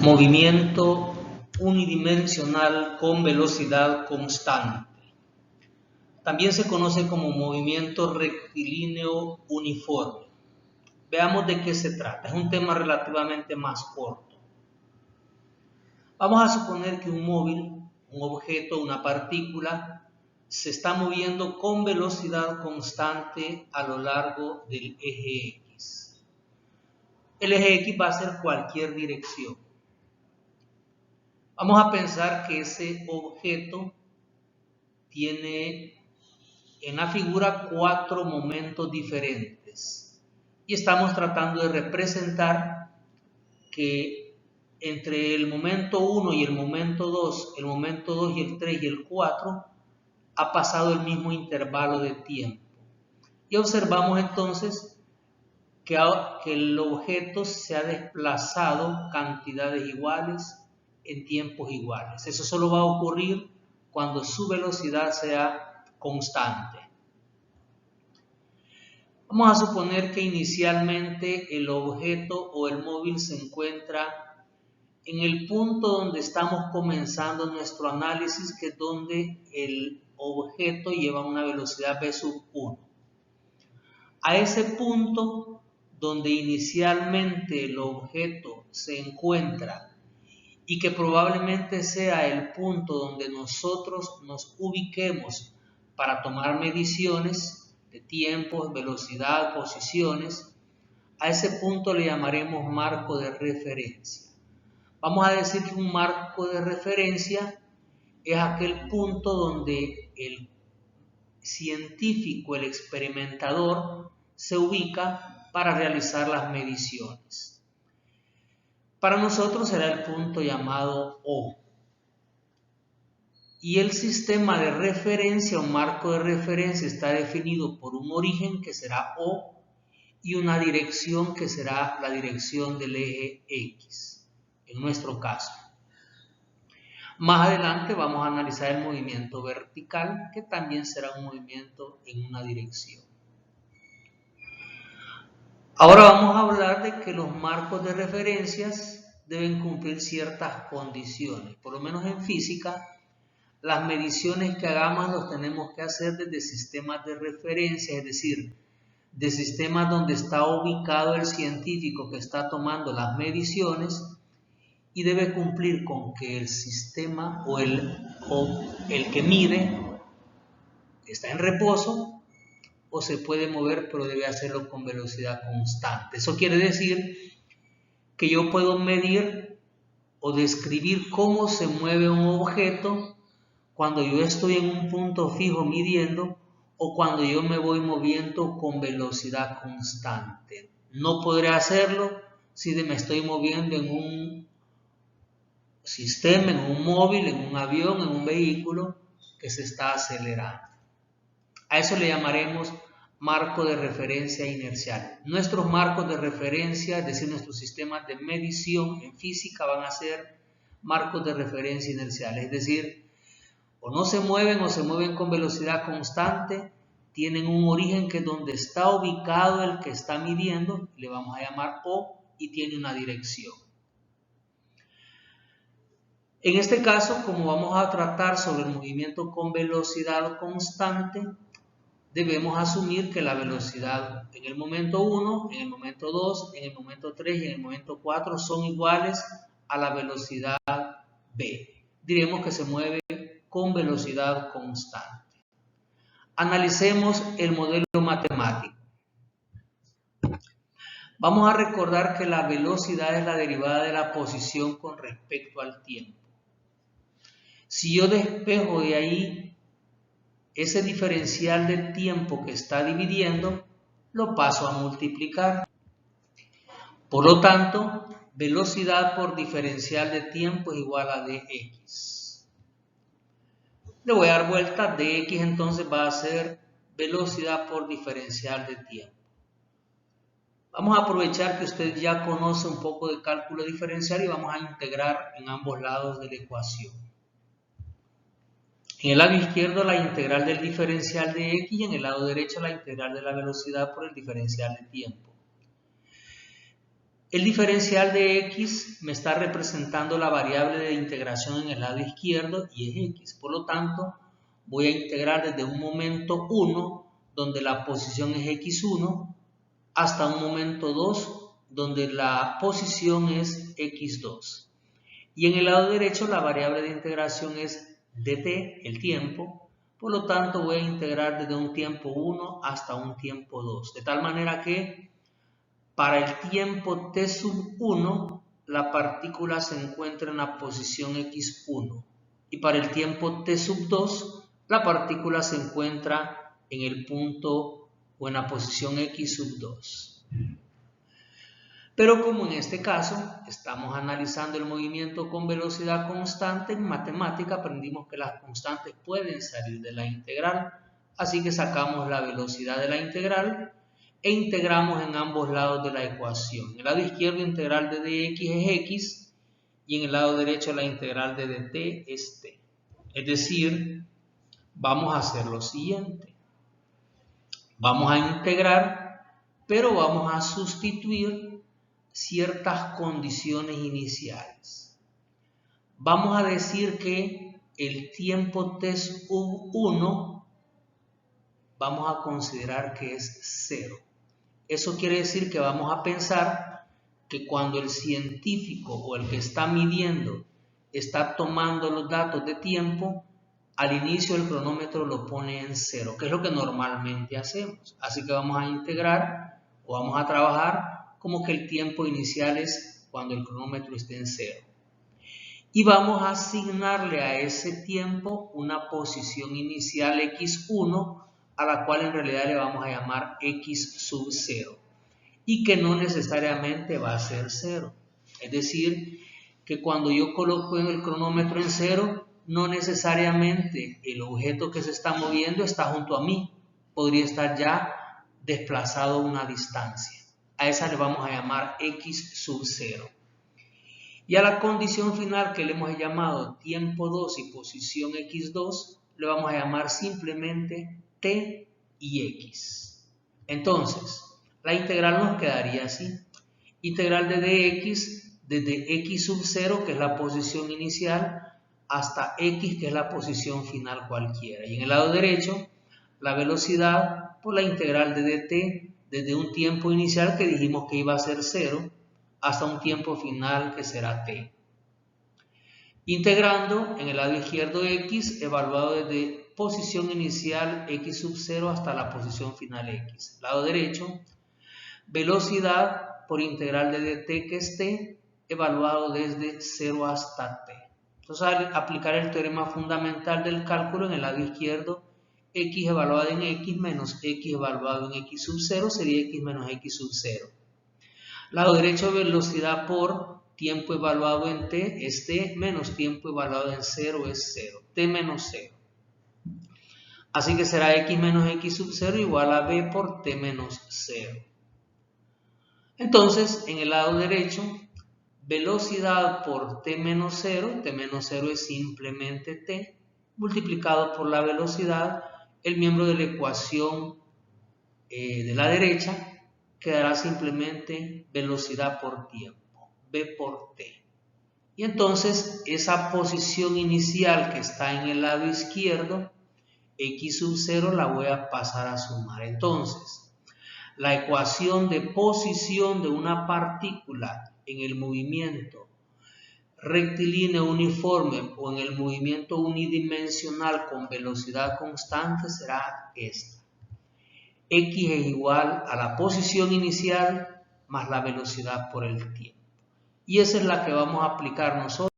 Movimiento unidimensional con velocidad constante. También se conoce como movimiento rectilíneo uniforme. Veamos de qué se trata. Es un tema relativamente más corto. Vamos a suponer que un móvil, un objeto, una partícula, se está moviendo con velocidad constante a lo largo del eje X. El eje X va a ser cualquier dirección. Vamos a pensar que ese objeto tiene en la figura 4 momentos diferentes y estamos tratando de representar que entre el momento 1 y el momento 2 y el 3 y el 4 ha pasado el mismo intervalo de tiempo y observamos entonces que el objeto se ha desplazado cantidades iguales en tiempos iguales. Eso solo va a ocurrir cuando su velocidad sea constante. Vamos a suponer que inicialmente el objeto o el móvil se encuentra en el punto donde estamos comenzando nuestro análisis, que es donde el objeto lleva una velocidad v sub 1. A ese punto donde inicialmente el objeto se encuentra y que probablemente sea el punto donde nosotros nos ubiquemos para tomar mediciones de tiempos, velocidad, posiciones, a ese punto le llamaremos marco de referencia. Vamos a decir que un marco de referencia es aquel punto donde el científico, el experimentador, se ubica para realizar las mediciones. Para nosotros será el punto llamado O. Y el sistema de referencia o marco de referencia está definido por un origen que será O y una dirección que será la dirección del eje X, en nuestro caso. Más adelante vamos a analizar el movimiento vertical, que también será un movimiento en una dirección. Ahora vamos a hablar de que los marcos de referencias deben cumplir ciertas condiciones. Por lo menos en física, las mediciones que hagamos los tenemos que hacer desde sistemas de referencia, es decir, de sistemas donde está ubicado el científico que está tomando las mediciones, y debe cumplir con que el sistema o el que mide está en reposo o se puede mover, pero debe hacerlo con velocidad constante. Eso quiere decir que yo puedo medir o describir cómo se mueve un objeto cuando yo estoy en un punto fijo midiendo o cuando yo me voy moviendo con velocidad constante. No podré hacerlo si me estoy moviendo en un sistema, en un móvil, en un avión, en un vehículo que se está acelerando. A eso le llamaremos marco de referencia inercial. Nuestros marcos de referencia, es decir, nuestros sistemas de medición en física van a ser marcos de referencia inerciales, es decir, o no se mueven o se mueven con velocidad constante, tienen un origen que es donde está ubicado el que está midiendo, le vamos a llamar O, y tiene una dirección. En este caso, como vamos a tratar sobre el movimiento con velocidad constante, debemos asumir que la velocidad en el momento 1, en el momento 2, en el momento 3 y en el momento 4 son iguales a la velocidad v. Diremos que se mueve con velocidad constante. Analicemos el modelo matemático. Vamos a recordar que la velocidad es la derivada de la posición con respecto al tiempo. Si yo despejo de ahí ese diferencial de tiempo que está dividiendo, lo paso a multiplicar. Por lo tanto, velocidad por diferencial de tiempo es igual a dx. Le voy a dar vuelta, dx entonces va a ser velocidad por diferencial de tiempo. Vamos a aprovechar que usted ya conoce un poco de cálculo diferencial y vamos a integrar en ambos lados de la ecuación. En el lado izquierdo la integral del diferencial de x y en el lado derecho la integral de la velocidad por el diferencial de tiempo. El diferencial de x me está representando la variable de integración en el lado izquierdo y es x. Por lo tanto, voy a integrar desde un momento 1, donde la posición es x1, hasta un momento 2, donde la posición es x2. Y en el lado derecho la variable de integración es dt, el tiempo. Por lo tanto, voy a integrar desde un tiempo 1 hasta un tiempo 2. De tal manera que para el tiempo t sub 1, la partícula se encuentra en la posición x1. Y para el tiempo t sub 2, la partícula se encuentra en el punto o en la posición x sub 2. Pero como en este caso estamos analizando el movimiento con velocidad constante, en matemática aprendimos que las constantes pueden salir de la integral. Así que sacamos la velocidad de la integral e integramos en ambos lados de la ecuación. En el lado izquierdo, integral de dx es x, y en el lado derecho la integral de dt es t. Es decir, vamos a hacer lo siguiente. Vamos a integrar, pero vamos a sustituir ciertas condiciones iniciales. Vamos a decir que el tiempo t sub 1 vamos a considerar que es 0. Eso quiere decir que vamos a pensar que cuando el científico o el que está midiendo está tomando los datos de tiempo, al inicio el cronómetro lo pone en 0, que es lo que normalmente hacemos. Así que vamos a integrar o vamos a trabajar como que el tiempo inicial es cuando el cronómetro esté en 0. Y vamos a asignarle a ese tiempo una posición inicial x1, a la cual en realidad le vamos a llamar x sub 0, y que no necesariamente va a ser 0. Es decir, que cuando yo coloco en el cronómetro en 0, no necesariamente el objeto que se está moviendo está junto a mí, podría estar ya desplazado a una distancia. A esa le vamos a llamar x sub 0. Y a la condición final que le hemos llamado tiempo 2 y posición x2, le vamos a llamar simplemente t y x. Entonces, la integral nos quedaría así. Integral de dx desde x sub 0, que es la posición inicial, hasta x, que es la posición final cualquiera. Y en el lado derecho, la velocidad por la integral de dt desde un tiempo inicial que dijimos que iba a ser 0 hasta un tiempo final que será t. Integrando en el lado izquierdo x, evaluado desde posición inicial x sub 0 hasta la posición final x. Lado derecho, velocidad por integral de dt, que es t, evaluado desde 0 hasta t. Entonces, al aplicar el teorema fundamental del cálculo en el lado izquierdo, x evaluado en x menos x evaluado en x sub 0 sería x menos x sub 0. Lado derecho, velocidad por tiempo evaluado en t es t menos tiempo evaluado en 0 es 0, t menos 0. Así que será x menos x sub 0 igual a b por t menos 0. Entonces, en el lado derecho, velocidad por t menos 0 es simplemente t, multiplicado por la velocidad, el miembro de la ecuación de la derecha, quedará simplemente velocidad por tiempo, b por t. Y entonces esa posición inicial que está en el lado izquierdo, x sub 0, la voy a pasar a sumar. Entonces, la ecuación de posición de una partícula en el movimiento rectilíneo uniforme o en el movimiento unidimensional con velocidad constante será esta. X es igual a la posición inicial más la velocidad por el tiempo. Y esa es la que vamos a aplicar nosotros